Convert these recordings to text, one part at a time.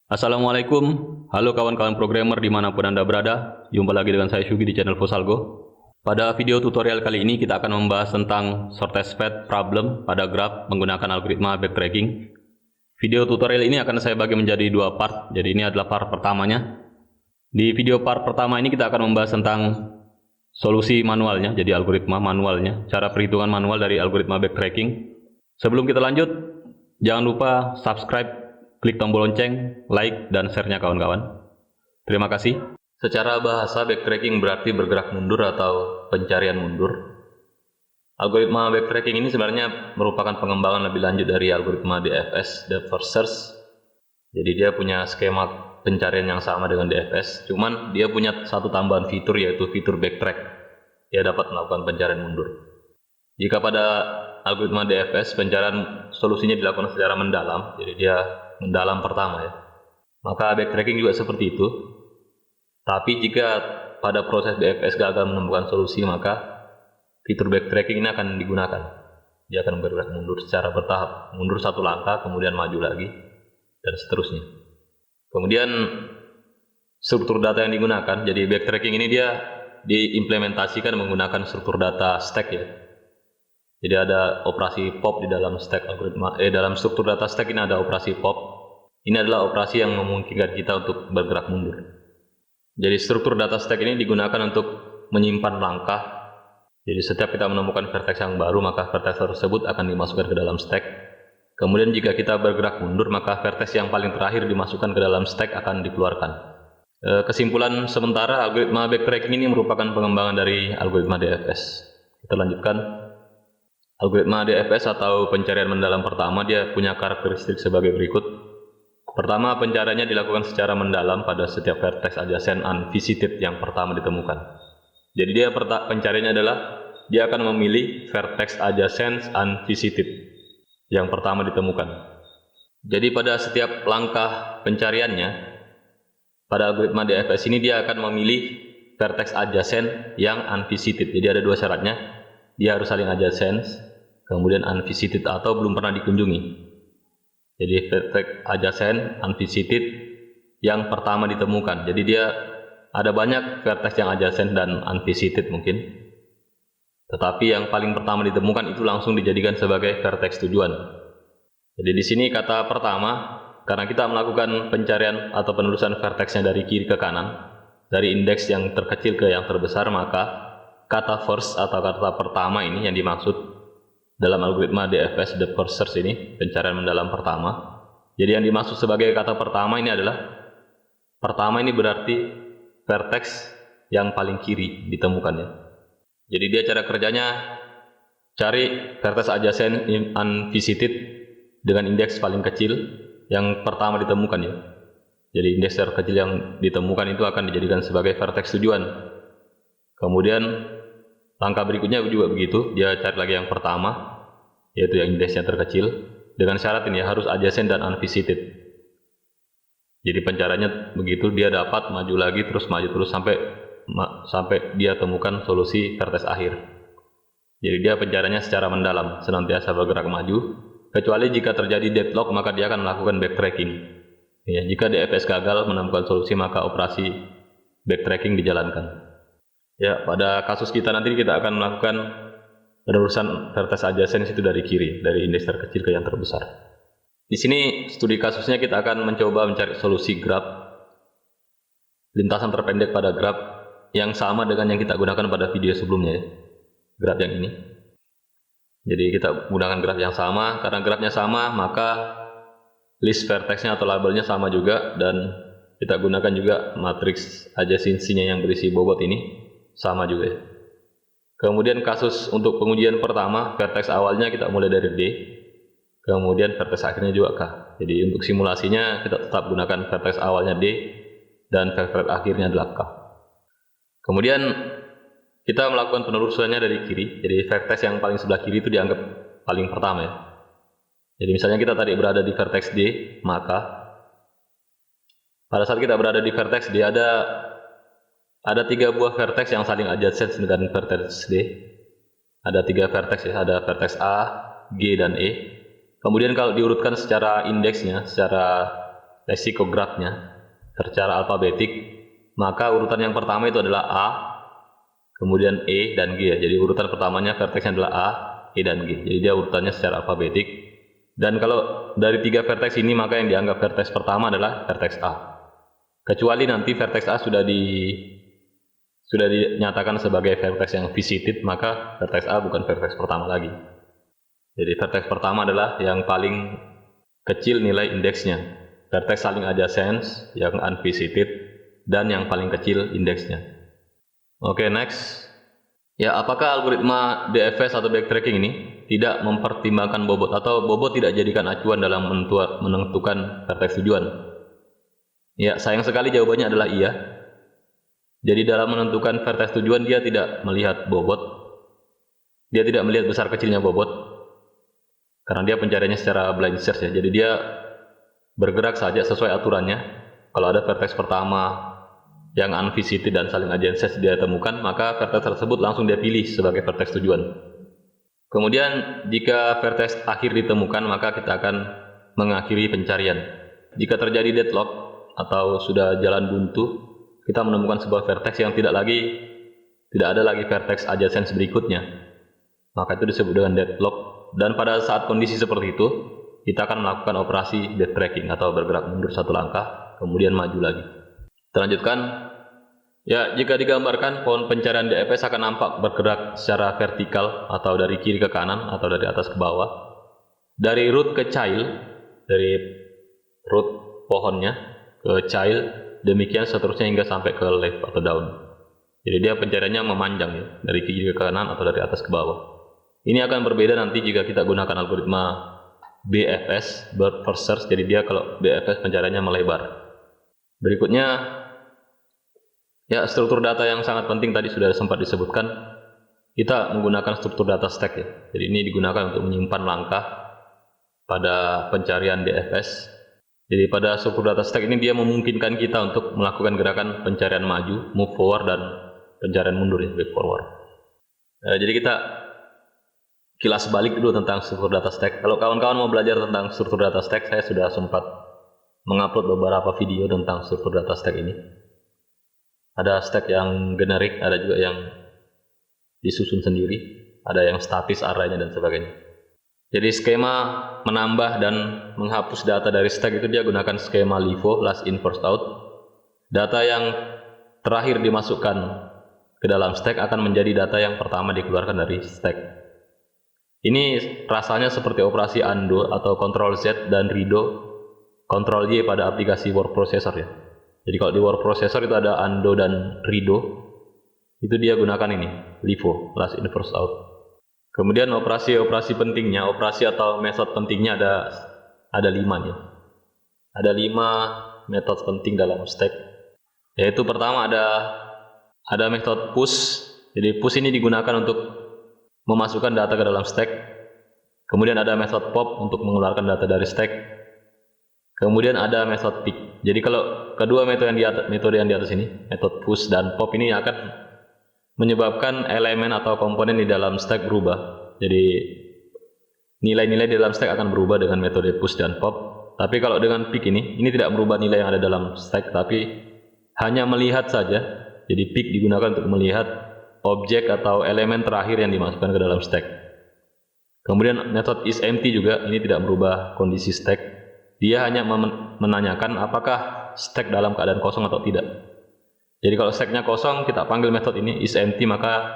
Assalamualaikum, halo kawan-kawan programmer dimanapun Anda berada. Jumpa lagi dengan saya Syugi di channel Fosalgo. Pada video tutorial kali ini kita akan membahas tentang shortest path problem pada graph menggunakan algoritma backtracking. Video tutorial ini akan saya bagi menjadi dua part, jadi ini adalah part pertamanya. Di video part pertama ini kita akan membahas tentang solusi manualnya, jadi algoritma manualnya, cara perhitungan manual dari algoritma backtracking. Sebelum kita lanjut, jangan lupa subscribe, klik tombol lonceng, like, dan share-nya kawan-kawan. Terima kasih. Secara bahasa, backtracking berarti bergerak mundur atau pencarian mundur. Algoritma backtracking ini sebenarnya merupakan pengembangan lebih lanjut dari algoritma DFS, Depth First Search. Jadi dia punya skema pencarian yang sama dengan DFS, cuman dia punya satu tambahan fitur, yaitu fitur backtrack. Dia dapat melakukan pencarian mundur. Jika pada algoritma DFS pencarian solusinya dilakukan secara mendalam, jadi dia mendalam pertama ya, maka backtracking juga seperti itu. Tapi jika pada proses DFS gagal menemukan solusi, maka fitur backtracking ini akan digunakan. Dia akan bergerak mundur secara bertahap, mundur satu langkah, kemudian maju lagi, dan seterusnya. Kemudian struktur data yang digunakan, jadi backtracking ini dia diimplementasikan menggunakan struktur data stack ya. Jadi ada operasi pop di dalam stack algoritma, dalam struktur data stack ini ada operasi pop. Ini adalah operasi yang memungkinkan kita untuk bergerak mundur. Jadi struktur data stack ini digunakan untuk menyimpan langkah. Jadi setiap kita menemukan vertex yang baru, maka vertex tersebut akan dimasukkan ke dalam stack. Kemudian jika kita bergerak mundur, maka vertex yang paling terakhir dimasukkan ke dalam stack akan dikeluarkan. Kesimpulan sementara, algoritma backtracking ini merupakan pengembangan dari algoritma DFS. Kita lanjutkan. Algoritma DFS atau pencarian mendalam pertama, dia punya karakteristik sebagai berikut. Pertama, pencariannya dilakukan secara mendalam pada setiap vertex adjacent unvisited yang pertama ditemukan. Jadi dia pencariannya adalah dia akan memilih vertex adjacent unvisited yang pertama ditemukan. Jadi pada setiap langkah pencariannya pada algoritma DFS ini dia akan memilih vertex adjacent yang unvisited. Jadi ada dua syaratnya, dia harus saling adjacent, kemudian unvisited atau belum pernah dikunjungi. Jadi vertex adjacent unvisited yang pertama ditemukan. Jadi dia ada banyak vertex yang adjacent dan unvisited mungkin, tetapi yang paling pertama ditemukan itu langsung dijadikan sebagai vertex tujuan. Jadi di sini kata pertama, karena kita melakukan pencarian atau penelusuran vertexnya dari kiri ke kanan, dari indeks yang terkecil ke yang terbesar, maka kata first atau kata pertama ini yang dimaksud dalam algoritma DFS, Depth First Search ini, pencarian mendalam pertama. Jadi yang dimaksud sebagai kata pertama ini adalah, pertama ini berarti vertex yang paling kiri ditemukannya. Jadi dia cara kerjanya cari vertex adjacent unvisited dengan indeks paling kecil yang pertama ditemukan ya. Jadi indeks terkecil yang ditemukan itu akan dijadikan sebagai vertex tujuan. Kemudian langkah berikutnya juga begitu, dia cari lagi yang pertama, yaitu yang indeksnya terkecil, dengan syarat ini harus adjacent dan unvisited. Jadi pencariannya begitu, dia dapat maju lagi terus maju terus sampai dia temukan solusi vertex akhir. Jadi dia pencariannya secara mendalam, senantiasa bergerak maju, kecuali jika terjadi deadlock maka dia akan melakukan backtracking. Ya, jika DFS gagal menemukan solusi maka operasi backtracking dijalankan. Ya, pada kasus kita nanti kita akan melakukan penelusuran vertex adjacent itu dari kiri, dari indeks terkecil ke yang terbesar. Di sini studi kasusnya kita akan mencoba mencari solusi graph lintasan terpendek pada graph yang sama dengan yang kita gunakan pada video sebelumnya ya. Graph yang ini. Jadi kita gunakan graph yang sama, karena grafnya sama maka list vertexnya atau labelnya sama juga, dan kita gunakan juga matriks adjacency-nya yang berisi bobot ini sama juga ya. Kemudian kasus untuk pengujian pertama, vertex awalnya kita mulai dari D, kemudian vertex akhirnya juga K. Jadi untuk simulasinya kita tetap gunakan vertex awalnya D dan vertex akhirnya adalah K. Kemudian kita melakukan penelusurannya dari kiri. Jadi vertex yang paling sebelah kiri itu dianggap paling pertama ya. Jadi misalnya kita tadi berada di vertex D, maka pada saat kita berada di vertex D ada 3 buah vertex yang saling adjacent dengan vertex D. Ada 3 vertex ya, ada vertex A, G, dan E. Kemudian kalau diurutkan secara indeksnya, secara leksikografnya secara alfabetik, maka urutan yang pertama itu adalah A, kemudian E dan G ya. Jadi urutan pertamanya verteksnya adalah A, E dan G. Jadi dia urutannya secara alfabetik. Dan kalau dari 3 verteks ini, maka yang dianggap verteks pertama adalah verteks A. Kecuali nanti verteks A sudah dinyatakan sebagai verteks yang visited, maka verteks A bukan verteks pertama lagi. Jadi verteks pertama adalah yang paling kecil nilai indeksnya, verteks saling adjacent yang unvisited, dan yang paling kecil indeksnya. Oke, next. Ya, apakah algoritma DFS atau backtracking ini tidak mempertimbangkan bobot, atau bobot tidak jadikan acuan dalam menentukan verteks tujuan? Ya, sayang sekali jawabannya adalah iya. Jadi dalam menentukan verteks tujuan dia tidak melihat bobot, dia tidak melihat besar kecilnya bobot, karena dia pencariannya secara blind search ya. Jadi dia bergerak saja sesuai aturannya. Kalau ada verteks pertama yang unvisited dan saling adjacent dia temukan, maka verteks tersebut langsung dia pilih sebagai verteks tujuan. Kemudian jika verteks akhir ditemukan, maka kita akan mengakhiri pencarian. Jika terjadi deadlock atau sudah jalan buntu, kita menemukan sebuah verteks yang tidak ada lagi verteks adjacent berikutnya, maka itu disebut dengan deadlock. Dan pada saat kondisi seperti itu, kita akan melakukan operasi backtracking atau bergerak mundur satu langkah kemudian maju lagi. Kita lanjutkan. Ya, jika digambarkan, pohon pencarian DFS akan nampak bergerak secara vertikal atau dari kiri ke kanan atau dari atas ke bawah, dari root ke child, dari root pohonnya ke child, demikian seterusnya hingga sampai ke left atau down. Jadi dia pencariannya memanjang ya, dari kiri ke kanan atau dari atas ke bawah. Ini akan berbeda nanti jika kita gunakan algoritma BFS, Bird First Search. Jadi dia kalau BFS pencariannya melebar. Berikutnya, ya, struktur data yang sangat penting tadi sudah sempat disebutkan. Kita menggunakan struktur data stack ya. Jadi ini digunakan untuk menyimpan langkah pada pencarian DFS. Jadi pada struktur data stack ini dia memungkinkan kita untuk melakukan gerakan pencarian maju, move forward, dan pencarian mundur ya, back forward. Jadi kita kilas balik dulu tentang struktur data stack. Kalau kawan-kawan mau belajar tentang struktur data stack, saya sudah sempat mengupload beberapa video tentang struktur data stack ini. Ada stack yang generik, ada juga yang disusun sendiri, ada yang statis arraynya dan sebagainya. Jadi skema menambah dan menghapus data dari stack itu dia gunakan skema LIFO, last in first out. Data yang terakhir dimasukkan ke dalam stack akan menjadi data yang pertama dikeluarkan dari stack. Ini rasanya seperti operasi undo atau Ctrl Z dan redo, Ctrl Y pada aplikasi word processor ya. Jadi kalau di word processor itu ada undo dan redo, itu dia gunakan ini, LIFO, last in first out. Kemudian operasi pentingnya, operasi atau metode pentingnya ada 5 ya. Ada 5 metode penting dalam stack. Yaitu pertama ada metode push. Jadi push ini digunakan untuk memasukkan data ke dalam stack. Kemudian ada metode pop untuk mengeluarkan data dari stack. Kemudian ada metode pick. Jadi kalau kedua metode yang di atas ini, metode push dan pop ini akan menyebabkan elemen atau komponen di dalam stack berubah. Jadi nilai-nilai di dalam stack akan berubah dengan metode push dan pop. Tapi kalau dengan pick ini tidak merubah nilai yang ada dalam stack, tapi hanya melihat saja. Jadi pick digunakan untuk melihat objek atau elemen terakhir yang dimasukkan ke dalam stack. Kemudian metode isEmpty juga ini tidak merubah kondisi stack. Dia hanya menanyakan apakah stack dalam keadaan kosong atau tidak. Jadi kalau stacknya kosong, kita panggil metode ini isEmpty, maka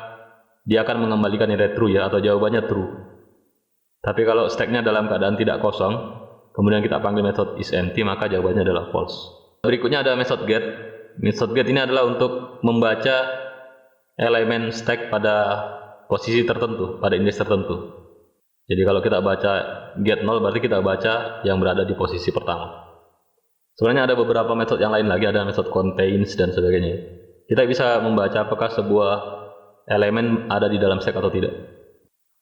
dia akan mengembalikan nilai true ya, atau jawabannya true. Tapi kalau stacknya dalam keadaan tidak kosong, kemudian kita panggil metode isEmpty, maka jawabannya adalah false. Berikutnya ada metode get. Metode get ini adalah untuk membaca elemen stack pada posisi tertentu, pada indeks tertentu. Jadi kalau kita baca get 0, berarti kita baca yang berada di posisi pertama. Sebenarnya ada beberapa metode yang lain lagi, ada metode contains dan sebagainya. Kita bisa membaca apakah sebuah elemen ada di dalam stack atau tidak.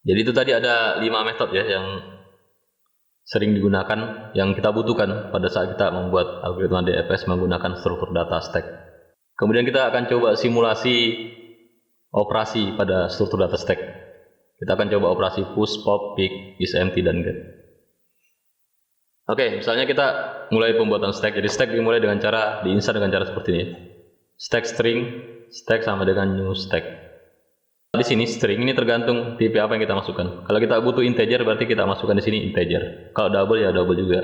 Jadi itu tadi ada 5 metode ya yang sering digunakan, yang kita butuhkan pada saat kita membuat algoritma DFS menggunakan struktur data stack. Kemudian kita akan coba simulasi operasi pada struktur data stack. Kita akan coba operasi push, pop, pick, isEmpty, dan get. Oke, misalnya kita mulai pembuatan stack. Jadi stack dimulai dengan cara diinsert dengan cara seperti ini. Stack string, stack sama dengan new stack. Di sini string ini tergantung tipe apa yang kita masukkan. Kalau kita butuh integer berarti kita masukkan di sini integer. Kalau double ya double juga.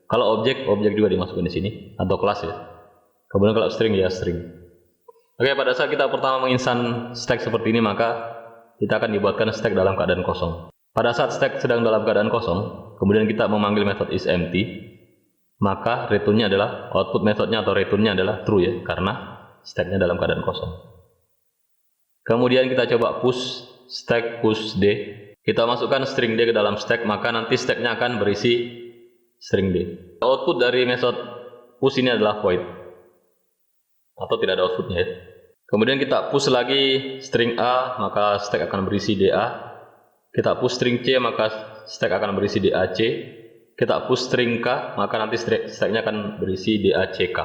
Kalau objek juga dimasukkan di sini atau kelas ya. Kemudian kalau string ya string. Oke, pada saat kita pertama menginstan stack seperti ini maka kita akan dibuatkan stack dalam keadaan kosong. Pada saat stack sedang dalam keadaan kosong, kemudian kita memanggil method isEmpty, maka returnnya adalah output methodnya atau returnnya adalah true ya, karena stacknya dalam keadaan kosong. Kemudian kita coba push stack push d. Kita masukkan string d ke dalam stack, maka nanti stacknya akan berisi string d. Output dari method push ini adalah void atau tidak ada outputnya ya. Kemudian kita push lagi string a, maka stack akan berisi da. Kita push string c, maka stack akan berisi dac. Kita push string k, maka nanti stacknya akan berisi dack.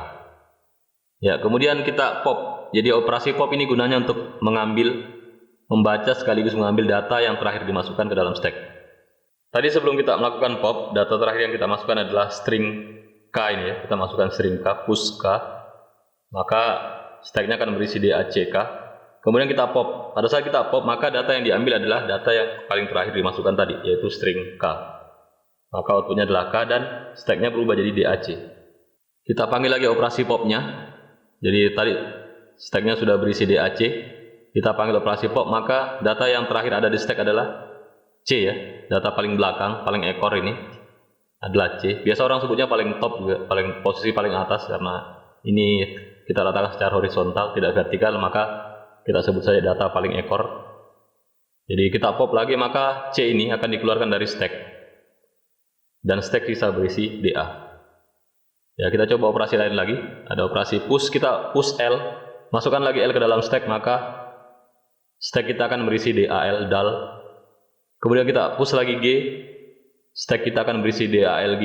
Ya, kemudian kita pop. Jadi operasi pop ini gunanya untuk membaca sekaligus mengambil data yang terakhir dimasukkan ke dalam stack. Tadi sebelum kita melakukan pop, data terakhir yang kita masukkan adalah string k ini ya. Kita masukkan string k, push k, maka stacknya akan berisi dack. Kemudian kita pop. Pada saat kita pop, maka data yang diambil adalah data yang paling terakhir dimasukkan tadi, yaitu string k. Maka outputnya adalah k dan stacknya berubah jadi dac. Kita panggil lagi operasi popnya. Jadi tadi stacknya sudah berisi dac. Kita panggil operasi pop, maka data yang terakhir ada di stack adalah c ya. Data paling belakang, paling ekor ini adalah c. Biasa orang sebutnya paling top juga, posisi paling atas, karena ini kita letakkan secara horizontal, tidak vertikal, maka kita sebut saja data paling ekor. Jadi kita pop lagi, maka C ini akan dikeluarkan dari stack. Dan stack bisa berisi DA. Ya, kita coba operasi lain lagi. Ada operasi push, kita push L, masukkan lagi L ke dalam stack, maka stack kita akan berisi DAL, dal. Kemudian kita push lagi G, stack kita akan berisi DALG.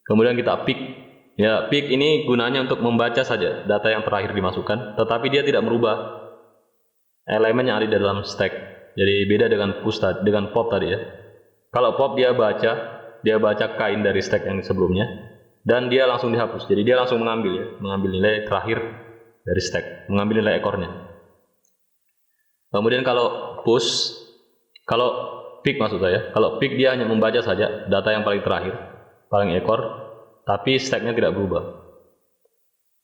Kemudian kita pick. Ya, pick ini gunanya untuk membaca saja data yang terakhir dimasukkan, tetapi dia tidak merubah elemen yang ada di dalam stack. Jadi beda dengan push tadi, dengan pop tadi ya. Kalau pop dia baca kain dari stack yang sebelumnya dan dia langsung dihapus. Jadi dia langsung mengambil nilai terakhir dari stack, mengambil nilai ekornya. Kemudian kalau pick maksud saya, kalau pick dia hanya membaca saja data yang paling terakhir, paling ekor, tapi stacknya tidak berubah.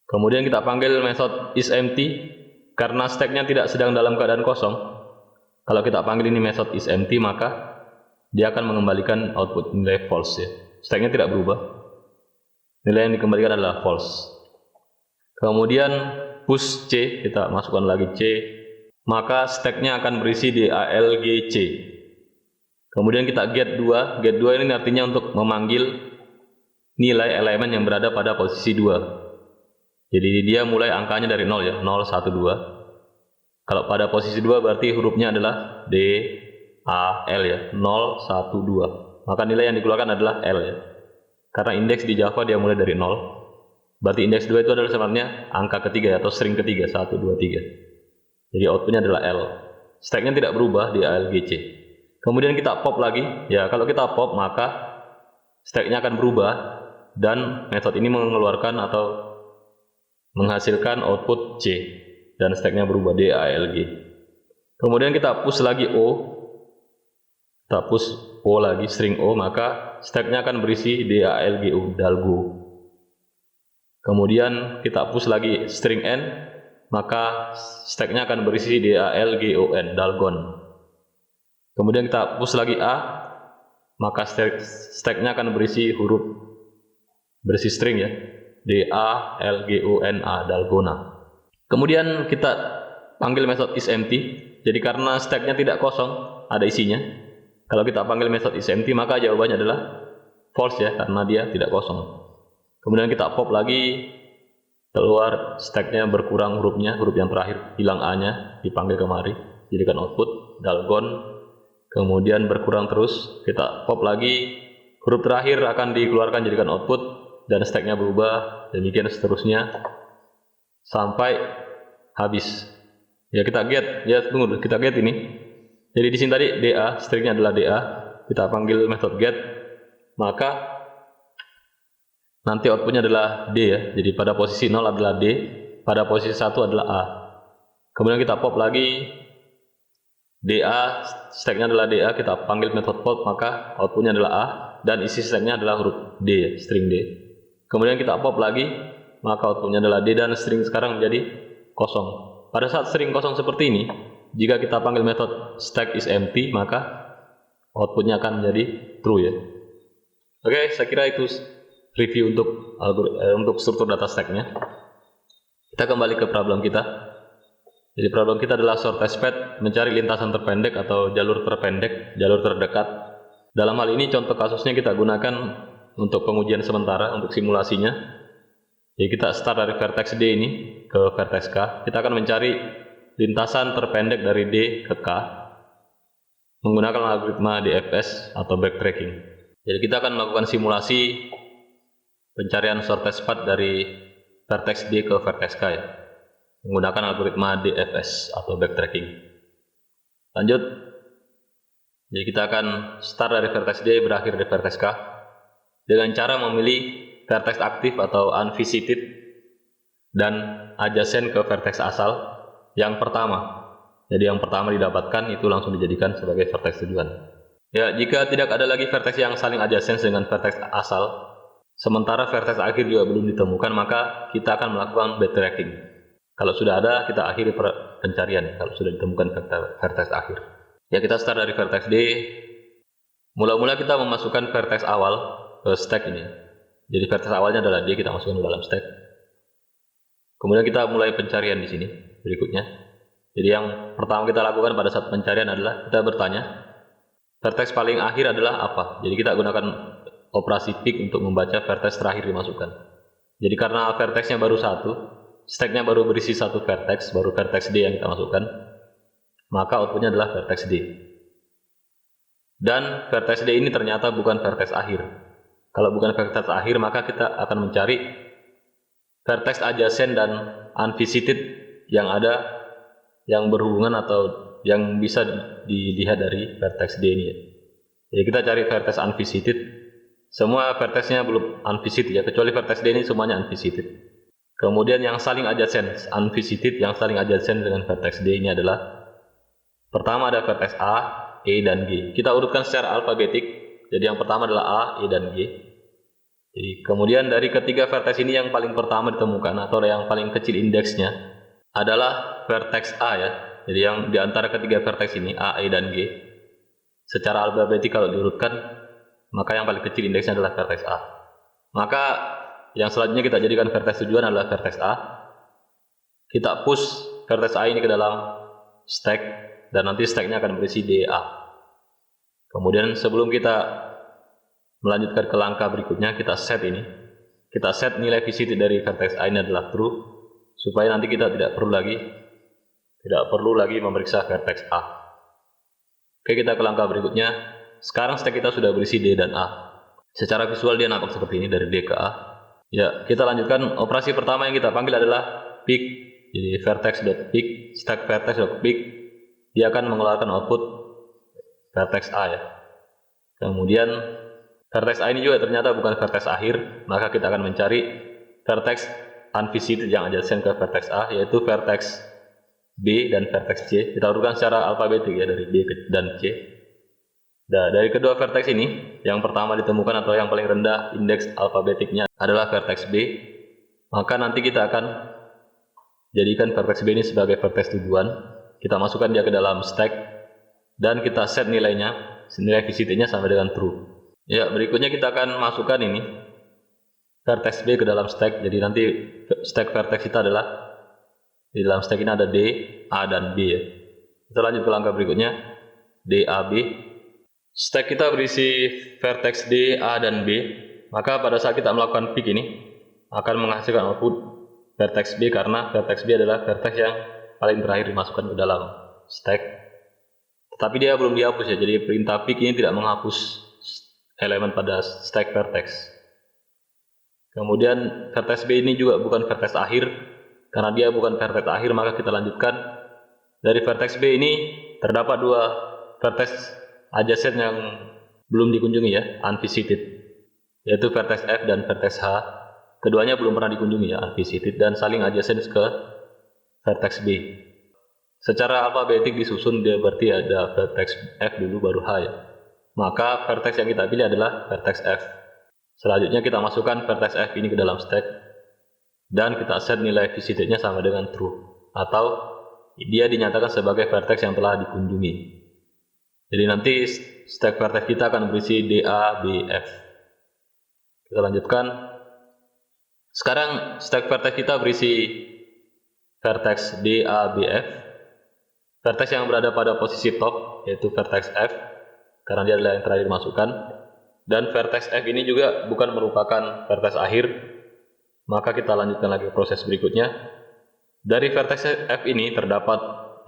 Kemudian kita panggil method isEmpty. Karena stacknya tidak sedang dalam keadaan kosong, kalau kita panggil ini method isEmpty, maka dia akan mengembalikan output nilai false ya. Stacknya tidak berubah, nilai yang dikembalikan adalah false. Kemudian push C, kita masukkan lagi C, maka stacknya akan berisi DALGC. Kemudian kita get 2 ini artinya untuk memanggil nilai elemen yang berada pada posisi 2. Jadi dia mulai angkanya dari 0 ya, 0, 1, 2. Kalau pada posisi 2 berarti hurufnya adalah D, A, L ya, 0, 1, 2. Maka nilai yang dikeluarkan adalah L ya. Karena indeks di Java dia mulai dari 0. Berarti indeks 2 itu adalah sebenarnya angka ketiga ya, atau string ketiga, 1, 2, 3. Jadi outputnya adalah L. Stacknya tidak berubah di ALGC. Kemudian kita pop lagi. Ya, kalau kita pop maka stacknya akan berubah dan metode ini mengeluarkan atau menghasilkan output C dan stacknya berubah DALG. Kemudian kita push lagi O, kita push O lagi, string O, maka stacknya akan berisi DALGO, dalgo. Kemudian kita push lagi string N, maka stacknya akan berisi DALGON, dalgon. Kemudian kita push lagi A, maka stacknya akan berisi string ya, DALGONA, dalgona. Kemudian kita panggil method isEmpty. Jadi karena stacknya tidak kosong, ada isinya. Kalau kita panggil method isEmpty maka jawabannya adalah false ya, karena dia tidak kosong. Kemudian kita pop lagi, keluar stacknya berkurang hurufnya, huruf yang terakhir hilang A-nya, dipanggil kemari, jadikan output dalgon. Kemudian berkurang terus, kita pop lagi, huruf terakhir akan dikeluarkan jadikan output dan stacknya berubah, demikian seterusnya sampai habis. Ya kita get, ya tunggu, kita get ini. Jadi di sini tadi DA, stringnya adalah DA, kita panggil method get, maka nanti outputnya adalah D ya. Jadi pada posisi 0 adalah D, pada posisi 1 adalah A. Kemudian kita pop lagi DA, stacknya adalah DA, kita panggil method pop, maka outputnya adalah A, dan isi stacknya adalah huruf D ya, string D. Kemudian kita pop lagi, maka outputnya adalah D, dan string sekarang menjadi kosong. Pada saat string kosong seperti ini, jika kita panggil method stack is empty, maka outputnya akan menjadi true ya. Oke, saya kira itu review untuk struktur data stacknya. Kita kembali ke problem kita. Jadi problem kita adalah shortest path, mencari lintasan terpendek atau jalur terpendek, jalur terdekat. Dalam hal ini contoh kasusnya kita gunakan untuk pengujian sementara, untuk simulasinya. Jadi kita start dari vertex D ini ke vertex K. Kita akan mencari lintasan terpendek dari D ke K menggunakan algoritma DFS atau backtracking. Jadi kita akan melakukan simulasi pencarian shortest path dari vertex D ke vertex K ya, menggunakan algoritma DFS atau backtracking. Lanjut. Jadi kita akan start dari vertex D, berakhir di vertex K dengan cara memilih vertex aktif atau unvisited dan adjacent ke vertex asal yang pertama. Jadi yang pertama didapatkan itu langsung dijadikan sebagai vertex tujuan. Ya, jika tidak ada lagi vertex yang saling adjacent dengan vertex asal, sementara vertex akhir juga belum ditemukan, maka kita akan melakukan backtracking. Kalau sudah ada, kita akhiri pencarian. Kalau sudah ditemukan vertex akhir. Ya, kita start dari vertex D. Mula-mula kita memasukkan vertex awal ke stack ini. Jadi vertex awalnya adalah D, kita masukkan ke dalam stack. Kemudian kita mulai pencarian di sini. Berikutnya. Jadi yang pertama kita lakukan pada saat pencarian adalah kita bertanya, vertex paling akhir adalah apa? Jadi kita gunakan operasi pick untuk membaca vertex terakhir dimasukkan. Jadi karena vertexnya baru satu, stacknya baru berisi satu vertex, baru vertex D yang kita masukkan, maka outputnya adalah vertex D. Dan vertex D ini ternyata bukan vertex akhir. Kalau bukan vertex akhir, maka kita akan mencari vertex adjacent dan unvisited yang ada, yang berhubungan atau yang bisa dilihat dari vertex D ini. Jadi kita cari vertex unvisited. Semua vertexnya belum unvisited ya, kecuali vertex D ini semuanya unvisited. Kemudian yang saling adjacent, unvisited, yang saling adjacent dengan vertex D ini adalah, pertama ada vertex A, E, dan G. Kita urutkan secara alfabetik. Jadi yang pertama adalah A, E, dan G. Jadi kemudian dari ketiga vertex ini yang paling pertama ditemukan atau yang paling kecil indeksnya adalah vertex A ya. Jadi yang di antara ketiga vertex ini, A, E, dan G, secara alfabetik kalau diurutkan, maka yang paling kecil indeksnya adalah vertex A. Maka yang selanjutnya kita jadikan vertex tujuan adalah vertex A. Kita push vertex A ini ke dalam stack, dan nanti stacknya akan berisi DA. Kemudian sebelum kita melanjutkan ke langkah berikutnya, kita set ini. Kita set nilai visited dari vertex A ini adalah true, supaya nanti kita tidak perlu lagi memeriksa vertex A. Oke, kita ke langkah berikutnya. Sekarang stack kita sudah berisi D dan A. Secara visual dia nampak seperti ini dari D ke A. Ya, kita lanjutkan. Operasi pertama yang kita panggil adalah pick. Jadi vertex.pick, stack vertex.pick, dia akan mengeluarkan output vertex A ya. Kemudian vertex A ini juga ternyata bukan vertex akhir, maka kita akan mencari vertex unvisited yang adjacent ke vertex A, yaitu vertex B dan vertex C. Kita urutkan secara alfabetik ya, dari B dan C. Nah, dari kedua vertex ini, yang pertama ditemukan atau yang paling rendah indeks alfabetiknya adalah vertex B. Maka nanti kita akan jadikan vertex B ini sebagai vertex tujuan. Kita masukkan dia ke dalam stack dan kita set nilainya, nilai visitnya sampai dengan true. Ya, berikutnya kita akan masukkan ini vertex B ke dalam stack. Jadi nanti stack vertex kita adalah, di dalam stack ini ada D, A, dan B ya. Kita lanjut ke langkah berikutnya, D, A, B. Stack kita berisi vertex D, A, dan B. Maka pada saat kita melakukan pick ini akan menghasilkan output vertex B, karena vertex B adalah vertex yang paling terakhir dimasukkan ke dalam stack. Tetapi dia belum dihapus ya, jadi perintah pick ini tidak menghapus elemen pada stack vertex. Kemudian vertex B ini juga bukan vertex akhir. Karena dia bukan vertex akhir, maka kita lanjutkan. Dari vertex B ini terdapat dua vertex adjacent yang belum dikunjungi ya, unvisited, yaitu vertex F dan vertex H. keduanya belum pernah dikunjungi ya, unvisited, dan saling adjacent ke vertex B. Secara alfabetik disusun, dia berarti ada vertex F dulu baru H ya. Maka vertex yang kita pilih adalah vertex F. Selanjutnya kita masukkan vertex F ini ke dalam stack dan kita set nilai visitednya sama dengan true, atau dia dinyatakan sebagai vertex yang telah dikunjungi. Jadi nanti stack vertex kita akan berisi DA, B, F. Kita lanjutkan. Sekarang stack vertex kita berisi vertex D, A, B, F. Vertex yang berada pada posisi top yaitu vertex F, karena dia adalah yang terakhir dimasukkan. Dan vertex F ini juga bukan merupakan vertex akhir. Maka kita lanjutkan lagi proses berikutnya. Dari vertex F ini terdapat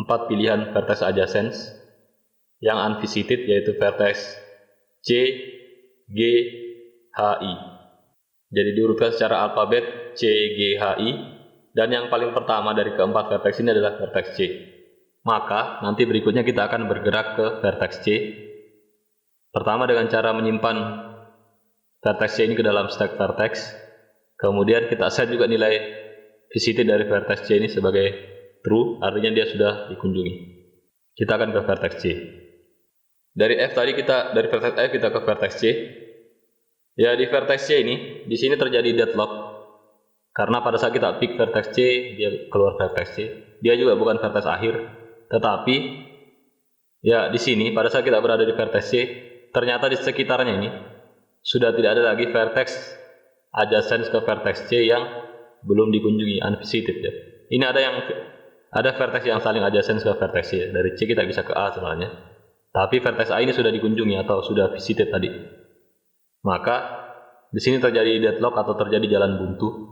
4 pilihan vertex adjacent yang unvisited, yaitu vertex C, G, H, I. Jadi diurutkan secara alfabet C, G, H, I, dan yang paling pertama dari keempat vertex ini adalah vertex C. Maka nanti berikutnya kita akan bergerak ke vertex C. Pertama dengan cara menyimpan vertex C ini ke dalam stack vertex. Kemudian kita set juga nilai visited dari vertex C ini sebagai true, artinya dia sudah dikunjungi. Kita akan ke vertex C. Dari F tadi dari vertex F kita ke vertex C. Ya, di vertex C ini, di sini terjadi deadlock. Karena pada saat kita pick vertex C, dia keluar vertex C. Dia juga bukan vertex akhir. Tetapi, ya di sini, pada saat kita berada di vertex C, ternyata di sekitarnya ini, sudah tidak ada lagi vertex adjacent ke vertex C yang belum dikunjungi, unvisited ya. Ini ada vertex yang saling adjacent ke vertex C. Dari C kita bisa ke A sebenarnya. Tapi vertex A ini sudah dikunjungi atau sudah visited tadi. Maka di sini terjadi deadlock atau terjadi jalan buntu.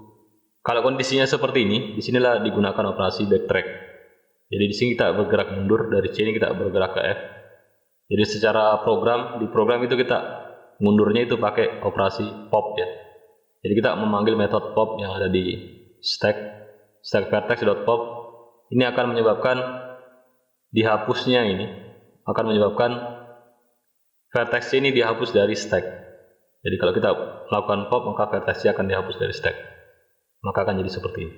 Kalau kondisinya seperti ini, disinilah digunakan operasi backtrack. Jadi di sini kita bergerak mundur, dari C ini kita bergerak ke F. Jadi secara di program itu kita mundurnya itu pakai operasi pop ya. Jadi kita memanggil metode pop yang ada di stack vertex.pop. Ini akan menyebabkan dihapusnya ini, akan menyebabkan vertex C ini dihapus dari stack. Jadi kalau kita melakukan pop, maka vertex C akan dihapus dari stack. Maka akan jadi seperti ini.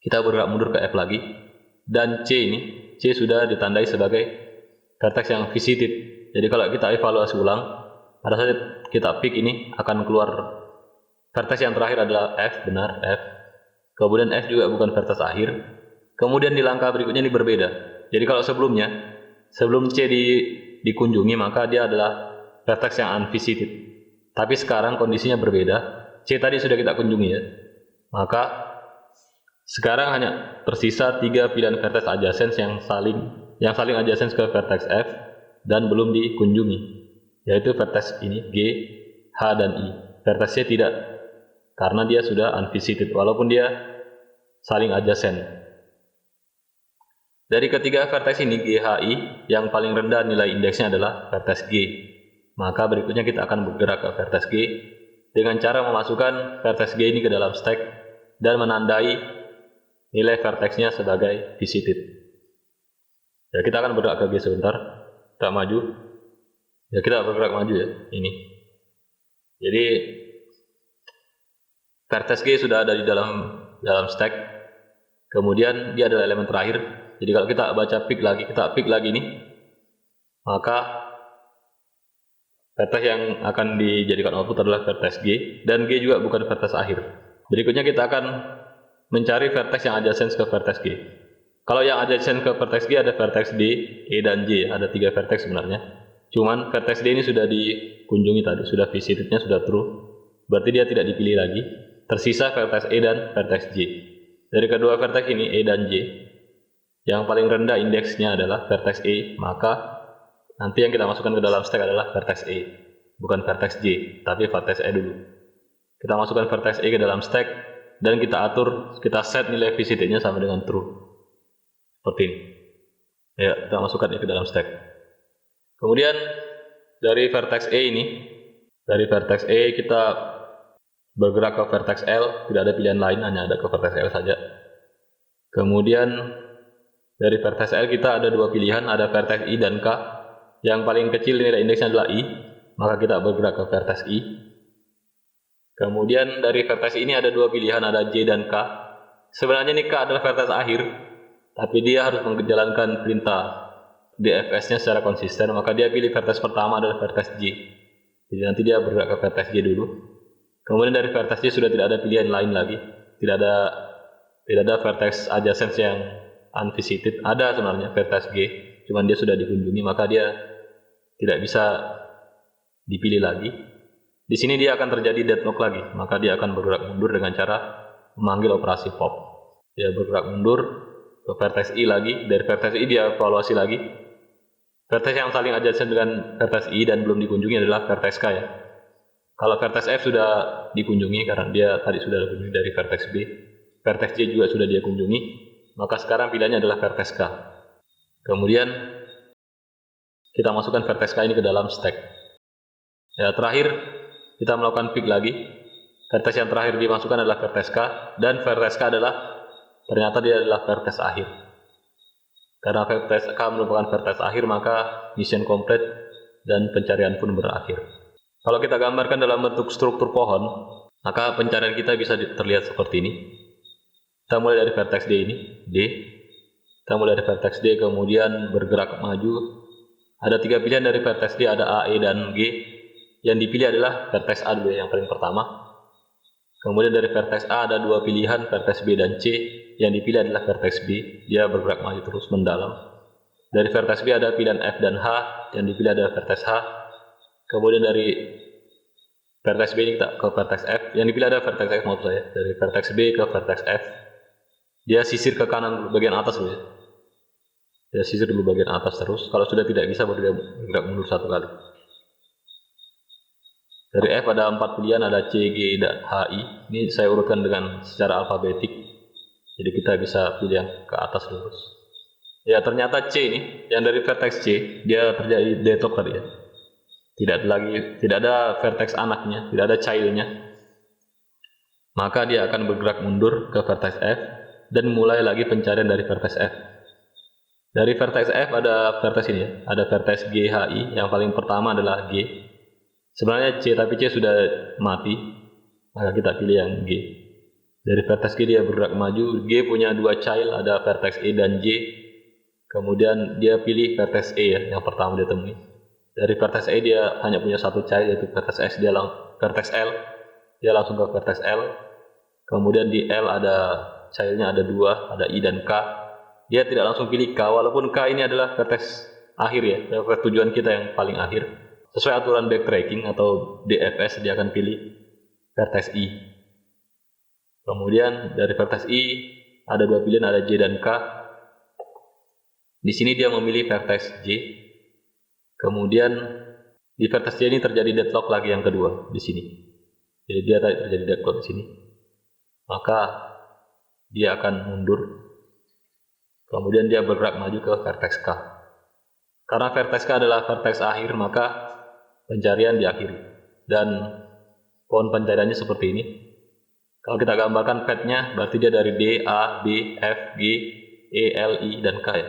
Kita bergerak mundur ke F lagi. Dan C sudah ditandai sebagai vertex yang visited. Jadi kalau kita evaluasi ulang, pada saat kita pick ini akan keluar vertex yang terakhir adalah F, benar, F. Kemudian F juga bukan vertex akhir. Kemudian di langkah berikutnya ini berbeda. Jadi kalau sebelum C dikunjungi, maka dia adalah vertex yang unvisited. Tapi sekarang kondisinya berbeda. C tadi sudah kita kunjungi ya. Maka sekarang hanya tersisa 3 pilihan vertex adjacent yang saling adjacent ke vertex F dan belum dikunjungi, yaitu vertex ini G, H, dan I. Vertex C tidak, karena dia sudah unvisited walaupun dia saling adjacent. Dari ketiga vertex ini G, H, I, yang paling rendah nilai indeksnya adalah vertex G. Maka berikutnya kita akan bergerak ke vertex G dengan cara memasukkan vertex G ini ke dalam stack dan menandai nilai vertexnya sebagai visited. Ya, kita akan bergerak ke G sebentar. Kita maju. Ya, kita bergerak maju ya, ini. Jadi vertex G sudah ada di dalam stack. Kemudian dia adalah elemen terakhir. Jadi kalau kita kita pick lagi nih, maka vertex yang akan dijadikan output adalah vertex G, dan G juga bukan vertex akhir. Berikutnya kita akan mencari vertex yang adjacent ke vertex G. Kalau yang adjacent ke vertex G ada vertex D, E, dan J. Ada 3 vertex sebenarnya. Cuman vertex D ini sudah dikunjungi tadi, sudah visitednya sudah true. Berarti dia tidak dipilih lagi. Tersisa vertex E dan vertex J. Dari kedua vertex ini, E dan J, yang paling rendah indeksnya adalah vertex E, maka nanti yang kita masukkan ke dalam stack adalah vertex E, bukan vertex J, tapi vertex E dulu. Kita masukkan vertex E ke dalam stack, dan kita set nilai visitednya sama dengan true. Seperti ini. Ya, kita masukkan ke dalam stack. Kemudian, dari vertex E kita bergerak ke vertex L, tidak ada pilihan lain, hanya ada ke vertex L saja. Kemudian, dari vertex L kita ada 2 pilihan, ada vertex I dan K. Yang paling kecil nilai indeksnya adalah I, maka kita bergerak ke vertex I. Kemudian dari vertex ini ada dua pilihan, ada J dan K. Sebenarnya ini K adalah vertex akhir, tapi dia harus menjalankan perintah DFS-nya secara konsisten, maka dia pilih vertex pertama adalah vertex J. Jadi nanti dia bergerak ke vertex J dulu. Kemudian dari vertex J sudah tidak ada pilihan lain lagi, tidak ada vertex adjacent yang unvisited. Ada sebenarnya vertex G, cuman dia sudah dikunjungi, maka dia tidak bisa dipilih lagi. Di sini dia akan terjadi deadlock lagi, maka dia akan bergerak mundur dengan cara memanggil operasi pop. Dia bergerak mundur ke vertex I lagi, dari vertex I dia evaluasi lagi. Vertex yang saling adjacent dengan vertex I dan belum dikunjungi adalah vertex K ya. Kalau vertex F sudah dikunjungi karena dia tadi sudah dikunjungi dari vertex B, vertex J juga sudah dia kunjungi, maka sekarang pilihannya adalah vertex K. Kemudian kita masukkan vertex K ini ke dalam stack. Ya, terakhir kita melakukan pick lagi. Vertex yang terakhir dimasukkan adalah vertex K, dan vertex K adalah ternyata dia adalah vertex akhir. Karena vertex K merupakan vertex akhir, maka mission complete dan pencarian pun berakhir. Kalau kita gambarkan dalam bentuk struktur pohon, maka pencarian kita bisa terlihat seperti ini. Kita mulai dari vertex D ini, D. Kita mulai dari vertex D, kemudian bergerak maju. Ada tiga pilihan dari vertex D, ada A, E, dan G. Yang dipilih adalah vertex A dulu yang paling pertama. Kemudian dari vertex A ada dua pilihan, vertex B dan C. Yang dipilih adalah vertex B, dia bergerak maju terus mendalam. Dari vertex B ada pilihan F dan H, yang dipilih adalah vertex H. Kemudian dari vertex B ini kita ke vertex F, yang dipilih adalah vertex F maksud saya. Dari vertex B ke vertex F, dia sisir ke kanan bagian atas dulu ya. Dia sisir dulu bagian atas terus. Kalau sudah tidak bisa, baru dia bergerak mundur satu kali. Dari F ada 4 pilihan, ada C, G, dan H, I. Ini saya urutkan dengan secara alfabetik. Jadi kita bisa pilih yang ke atas lurus. Ya, ternyata C ini, yang dari vertex C, dia terjadi deadlock tadi ya. Tidak ada vertex anaknya, tidak ada childnya. Maka dia akan bergerak mundur ke vertex F dan mulai lagi pencarian dari vertex F. Dari vertex F ada vertex ini ya, ada vertex G, H, I. Yang paling pertama adalah G. Sebenarnya C, tapi C sudah mati, maka kita pilih yang G. Dari vertex G dia bergerak maju. G punya dua child, ada vertex E dan J. Kemudian dia pilih vertex E ya, yang pertama dia temui. Dari vertex E dia hanya punya satu child, yaitu vertex S, vertex L, dia langsung ke vertex L. Kemudian di L ada childnya ada dua, ada I dan K. Dia tidak langsung pilih K, walaupun K ini adalah vertex akhir ya, tujuan kita yang paling akhir. Sesuai aturan backtracking atau DFS, dia akan pilih vertex I. Kemudian dari vertex I ada dua pilihan, ada J dan K. Di sini dia memilih vertex J. Kemudian di vertex J ini terjadi deadlock lagi yang kedua di sini. Jadi dia terjadi deadlock di sini. Maka dia akan mundur. Kemudian dia bergerak maju ke vertex K. Karena vertex K adalah vertex akhir, maka pencarian diakhiri. Dan pohon pencariannya seperti ini. Kalau kita gambarkan path-nya, berarti dia dari D, A, B, F, G, E, L, I, dan K ya.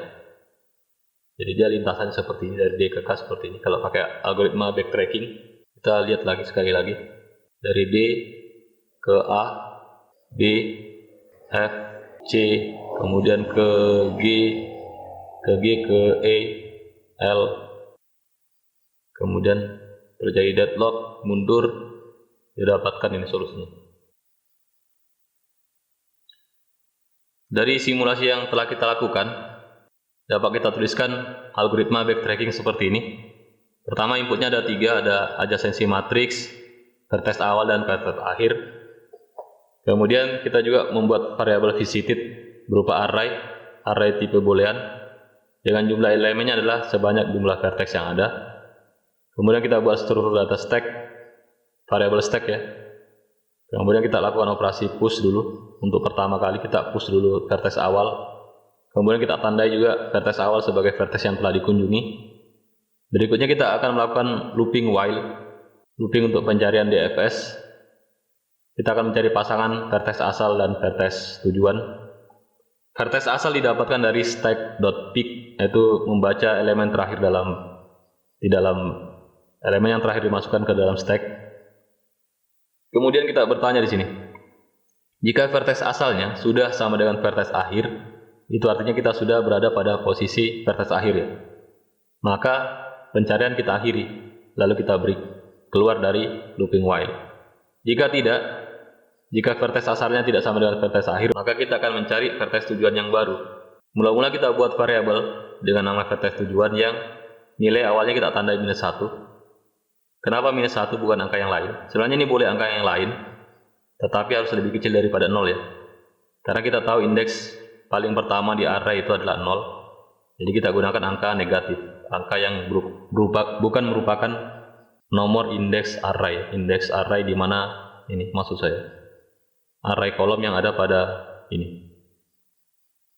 Jadi dia lintasannya seperti ini, dari D ke K seperti ini. Kalau pakai algoritma backtracking, kita lihat lagi sekali lagi. Dari D ke A, B, F, C, kemudian ke G, ke E, L, kemudian terjadi deadlock, mundur, didapatkan ini solusinya. Dari simulasi yang telah kita lakukan, dapat kita tuliskan algoritma backtracking seperti ini. Pertama, inputnya ada 3, ada adjacency matrix, vertex awal dan vertex akhir. Kemudian kita juga membuat variabel visited berupa array tipe boolean, dengan jumlah elemennya adalah sebanyak jumlah vertex yang ada. Kemudian kita buat struktur data stack, variabel stack ya. Kemudian kita lakukan operasi push dulu. Untuk pertama kali kita push dulu vertex awal. Kemudian kita tandai juga vertex awal sebagai vertex yang telah dikunjungi. Berikutnya kita akan melakukan looping while. Looping untuk pencarian DFS. Kita akan mencari pasangan vertex asal dan vertex tujuan. Vertex asal didapatkan dari stack.pick, yaitu membaca elemen terakhir di dalam elemen yang terakhir dimasukkan ke dalam stack. Kemudian kita bertanya di sini, jika vertex asalnya sudah sama dengan vertex akhir, itu artinya kita sudah berada pada posisi vertex akhir ya. Maka pencarian kita akhiri, lalu kita break, keluar dari looping while. Jika tidak, jika vertex asalnya tidak sama dengan vertex akhir, maka kita akan mencari vertex tujuan yang baru. Mula-mula kita buat variabel dengan nama vertex tujuan yang nilai awalnya kita tandai -1. Kenapa -1 bukan angka yang lain? Sebenarnya ini boleh angka yang lain, tetapi harus lebih kecil daripada 0 ya. Karena kita tahu indeks paling pertama di array itu adalah 0. Jadi kita gunakan angka negatif, angka yang bukan merupakan nomor indeks array. Indeks array di mana ini maksud saya? Array kolom yang ada pada ini.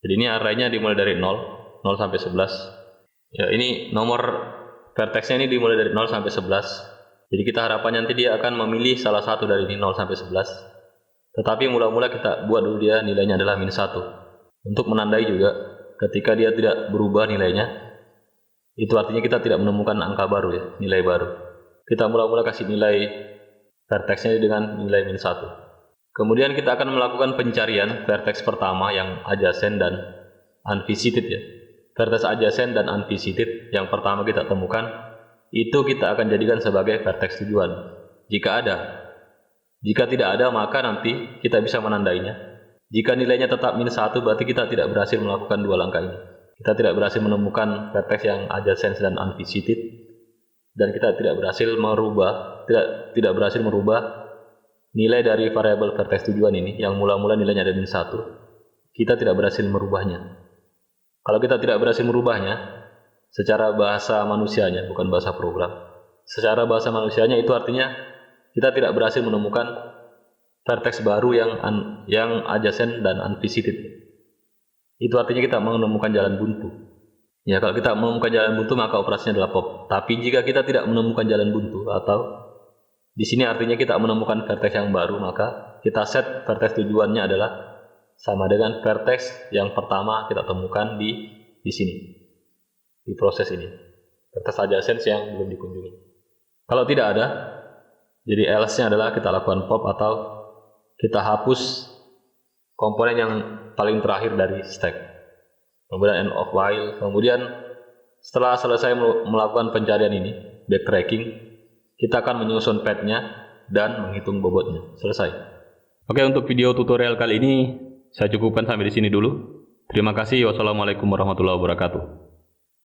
Jadi ini arraynya dimulai dari 0 sampai 11. Ya, ini nomor vertexnya ini dimulai dari 0 sampai 11. Jadi kita harapan nanti dia akan memilih salah satu dari ini 0 sampai 11. Tetapi mula-mula kita buat dulu dia nilainya adalah -1. Untuk menandai juga ketika dia tidak berubah nilainya, itu artinya kita tidak menemukan angka baru ya, nilai baru. Kita mula-mula kasih nilai vertexnya dengan nilai -1. Kemudian kita akan melakukan pencarian vertex pertama yang adjacent dan unvisited ya. Vertex adjacent dan unvisited yang pertama kita temukan, itu kita akan jadikan sebagai vertex tujuan jika ada. Jika tidak ada, maka nanti kita bisa menandainya. Jika nilainya tetap -1, berarti kita tidak berhasil melakukan dua langkah ini. Kita tidak berhasil menemukan vertex yang adjacent dan unvisited, dan kita tidak berhasil merubah nilai dari variabel vertex tujuan ini yang mula-mula nilainya ada -1. Kita tidak berhasil merubahnya. Kalau kita tidak berhasil merubahnya, secara bahasa manusianya, bukan bahasa program. Secara bahasa manusianya itu artinya kita tidak berhasil menemukan vertex baru yang adjacent dan unvisited. Itu artinya kita menemukan jalan buntu. Ya, kalau kita menemukan jalan buntu maka operasinya adalah pop. Tapi jika kita tidak menemukan jalan buntu atau di sini artinya kita menemukan vertex yang baru, maka kita set vertex tujuannya adalah sama dengan vertex yang pertama kita temukan di sini. Di proses ini, vertex adjacent yang belum dikunjungi. Kalau tidak ada, jadi else-nya adalah kita lakukan pop atau kita hapus komponen yang paling terakhir dari stack. Kemudian end of while. Kemudian setelah selesai melakukan pencarian ini, backtracking, kita akan menyusun path-nya dan menghitung bobotnya. Selesai. Oke, untuk video tutorial kali ini saya cukupkan sampai di sini dulu. Terima kasih. Wassalamualaikum warahmatullahi wabarakatuh.